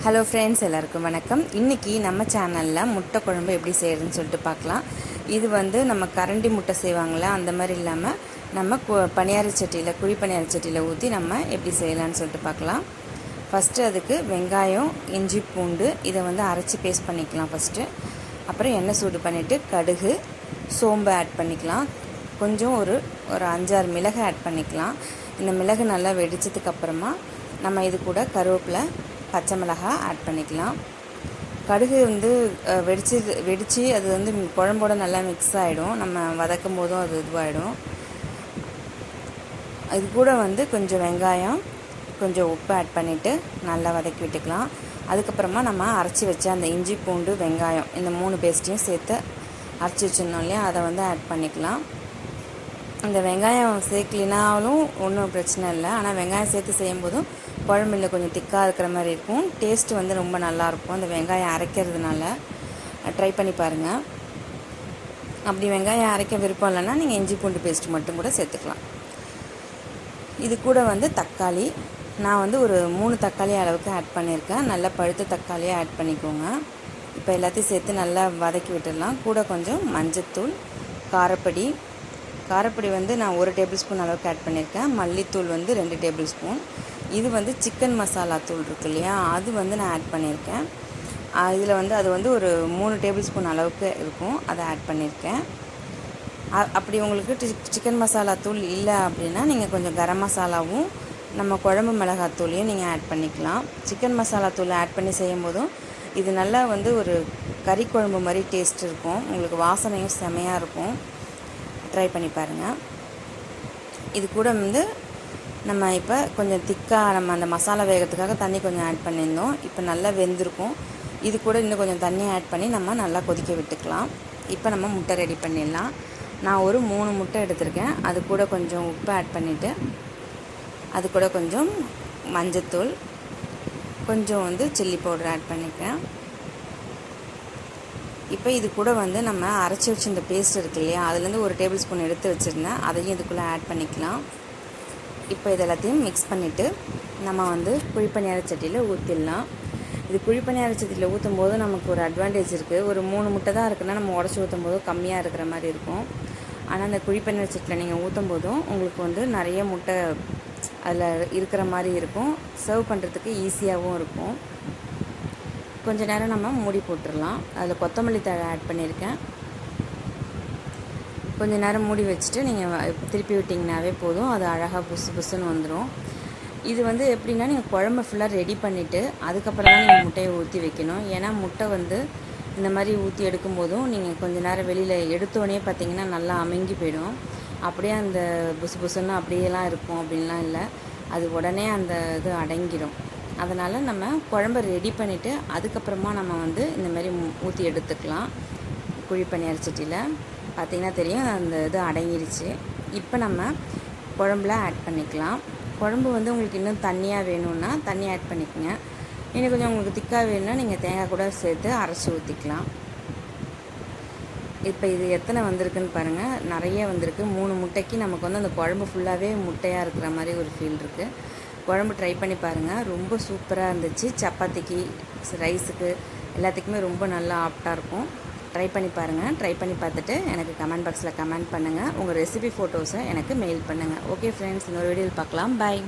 Hello friends, எல்லாருக்கும் வணக்கம். இன்றைக்கி நம்ம சேனலில் முட்டை குழம்பு எப்படி செய்கிறதுன்னு சொல்லிட்டு பார்க்கலாம். இது நம்ம கரண்டி முட்டை செய்வாங்களே அந்த மாதிரி இல்லாமல் நம்ம பணியார சட்டியில் குழி பணியார சட்டியில் ஊற்றி நம்ம எப்படி செய்யலான்னு சொல்லிட்டு பார்க்கலாம். ஃபஸ்ட்டு அதுக்கு வெங்காயம், இஞ்சி, பூண்டு இதை அரைச்சி பேஸ்ட் பண்ணிக்கலாம் ஃபஸ்ட்டு. அப்புறம் எண்ணெய் சூடு பண்ணிவிட்டு கடுகு, சோம்பு ஆட் பண்ணிக்கலாம். கொஞ்சம் ஒரு 5-6 மிளகு ஆட் பண்ணிக்கலாம். இந்த மிளகு நல்லா வெடித்ததுக்கப்புறமா நம்ம இது கூட கருவேப்பிலை, பச்சை மிளகாய் ஆட் பண்ணிக்கலாம். கடுகு வெடித்து அது குழம்போட நல்லா மிக்ஸ் ஆகிடும். நம்ம வதக்கும் போதும் அது இதுவாகிடும். இது கூட கொஞ்சம் வெங்காயம், கொஞ்சம் உப்பு ஆட் பண்ணிவிட்டு நல்லா வதக்கி விட்டுக்கலாம். அதுக்கப்புறமா நம்ம அரைச்சி வச்ச அந்த இஞ்சி, பூண்டு, வெங்காயம் இந்த 3 பேஸ்ட்டையும் சேர்த்து அரைச்சி வச்சிருந்தோம் இல்லையா, அதை ஆட் பண்ணிக்கலாம். இந்த வெங்காயம் சேர்க்கலினாலும் ஒன்றும் பிரச்சனை இல்லை. ஆனால் வெங்காயம் சேர்த்து செய்யும்போதும் குழம்புல கொஞ்சம் திக்காக இருக்கிற மாதிரி இருக்கும். டேஸ்ட்டு ரொம்ப நல்லாயிருக்கும் அந்த வெங்காயம் அரைக்கிறதுனால. ட்ரை பண்ணி பாருங்கள். அப்படி வெங்காயம் அரைக்க விருப்பம் இல்லைன்னா நீங்கள் இஞ்சி பூண்டு பேஸ்ட் மட்டும் கூட சேர்த்துக்கலாம். இது கூட தக்காளி, நான் ஒரு 3 தக்காளி அளவுக்கு ஆட் பண்ணியிருக்கேன். நல்லா பழுத்த தக்காளியாக ஆட் பண்ணிக்கோங்க. இப்போ எல்லாத்தையும் சேர்த்து நல்லா வதக்கி விட்டுடலாம். கூட கொஞ்சம் மஞ்சத்தூள், காரப்பொடி நான் 1 டேபிள் ஸ்பூன் அளவுக்கு ஆட் பண்ணியிருக்கேன். மல்லித்தூள் 2 டேபிள் ஸ்பூன். இது சிக்கன் மசாலா தூள் இருக்கு இல்லையா, அது நான் ஆட் பண்ணியிருக்கேன். இதில் அது ஒரு 3 டேபிள் ஸ்பூன் அளவுக்கு இருக்கும், அதை ஆட் பண்ணியிருக்கேன். அப்படி உங்களுக்கு சிக்கன் மசாலா தூள் இல்லை அப்படின்னா நீங்கள் கொஞ்சம் கரம் மசாலாவும் நம்ம குழம்பு மிளகாத்தூளையும் நீங்கள் ஆட் பண்ணிக்கலாம். சிக்கன் மசாலா தூள் ஆட் பண்ணி செய்யும் போதும் இது நல்லா ஒரு கறி குழம்பு மாதிரி டேஸ்ட் இருக்கும். உங்களுக்கு வாசனையும் செமையாக இருக்கும். ட்ரை பண்ணி பாருங்கள். இது கூட நம்ம இப்போ கொஞ்சம் திக்காக நம்ம அந்த மசாலா வேகத்துக்காக தண்ணி கொஞ்சம் ஆட் பண்ணியிருந்தோம். இப்போ நல்லா வெந்திருக்கும். இது கூட இன்னும் கொஞ்சம் தண்ணி ஆட் பண்ணி நம்ம நல்லா கொதிக்க விட்டுக்கலாம். இப்போ நம்ம முட்டை ரெடி பண்ணிடலாம். நான் ஒரு 3 முட்டை எடுத்திருக்கேன். அது கூட கொஞ்சம் உப்பு ஆட் பண்ணிவிட்டு அது கூட கொஞ்சம் மஞ்சத்தூள், கொஞ்சம் சில்லி பவுடர் ஆட் பண்ணிக்கிறேன். இப்போ இது கூட நம்ம அரைச்சி வச்சு இந்த பேஸ்ட் இருக்கு இல்லையா, அதுலேருந்து 1 டேபிள் ஸ்பூன் எடுத்து வச்சுருந்தேன். அதையும் இதுக்குள்ளே ஆட் பண்ணிக்கலாம். இப்போ இது எல்லாத்தையும் மிக்ஸ் பண்ணிவிட்டு நம்ம குழிப்பணியார சட்டியில் ஊற்றிடலாம். இது குழிப்பணியார சட்டியில் ஊற்றும் போது நமக்கு ஒரு அட்வான்டேஜ் இருக்குது. ஒரு 3 முட்டை தான் இருக்குன்னா நம்ம உடச்சி ஊற்றும் போது கம்மியாக இருக்கிற மாதிரி இருக்கும். ஆனால் அந்த குழிப்பணியார சட்டியில் நீங்கள் ஊற்றும் போதும் உங்களுக்கு நிறைய முட்டை அதில் இருக்கிற மாதிரி இருக்கும். சர்வ் பண்ணுறதுக்கு ஈஸியாகவும் இருக்கும். கொஞ்ச நேரம் நம்ம மூடி போட்டுடலாம். அதில் கொத்தமல்லி தழை ஆட் பண்ணியிருக்கேன். கொஞ்சம் நேரம் மூடி வச்சுட்டு நீங்கள் திருப்பி விட்டிங்கனாவே போதும். அது அழகாக புசுன்னு வந்துடும். இது எப்படின்னா நீங்கள் குழம்பு ஃபுல்லாக ரெடி பண்ணிவிட்டு அதுக்கப்புறம் தான் நீங்கள் முட்டையை ஊற்றி வைக்கணும். ஏன்னா முட்டை இந்த மாதிரி ஊற்றி எடுக்கும்போதும் நீங்கள் கொஞ்சம் நேரம் வெளியில் எடுத்தோடனே பார்த்தீங்கன்னா நல்லா அமுங்கி போயிடும். அப்படியே அந்த புசுன்னு அப்படியெல்லாம் இருக்கும் அப்படின்லாம் இல்லை. அது உடனே அந்த இது அடங்கிடும். அதனால் நம்ம குழம்பை ரெடி பண்ணிவிட்டு அதுக்கப்புறமா நம்ம இந்த மாதிரி ஊற்றி எடுத்துக்கலாம். குழி பணியார சட்டியில் பார்த்திங்கன்னா தெரியும், அந்த இது அடங்கிடுச்சு. இப்போ நம்ம குழம்புல ஆட் பண்ணிக்கலாம். குழம்பு உங்களுக்கு இன்னும் தண்ணியாக வேணும்னா தண்ணி ஆட் பண்ணிக்கோங்க. இன்னும் கொஞ்சம் உங்களுக்கு திக்காக வேணும்னா நீங்கள் தேங்காய் கூட சேர்த்து அரைச்சி ஊற்றிக்கலாம். இப்போ இது எத்தனை வந்திருக்குன்னு பாருங்கள். நிறைய வந்திருக்கு. 3 முட்டைக்கு நமக்கு அந்த குழம்பு ஃபுல்லாகவே முட்டையாக இருக்கிற மாதிரி ஒரு ஃபீல் இருக்குது. குழம்பு ட்ரை பண்ணி பாருங்கள். ரொம்ப சூப்பராக இருந்துச்சு. சப்பாத்திக்கு, ரைஸுக்கு எல்லாத்துக்குமே ரொம்ப நல்லா ஆப்டாக இருக்கும். ட்ரை பண்ணி பாருங்கள். ட்ரை பண்ணி பார்த்துட்டு எனக்கு கமெண்ட் பாக்ஸில் கமெண்ட் பண்ணுங்கள். உங்கள் ரெசிபி ஃபோட்டோஸை எனக்கு மெயில் பண்ணுங்கள். ஓகே ஃப்ரெண்ட்ஸ், இன்னொரு வீடியோவில் பார்க்கலாம். பாய்.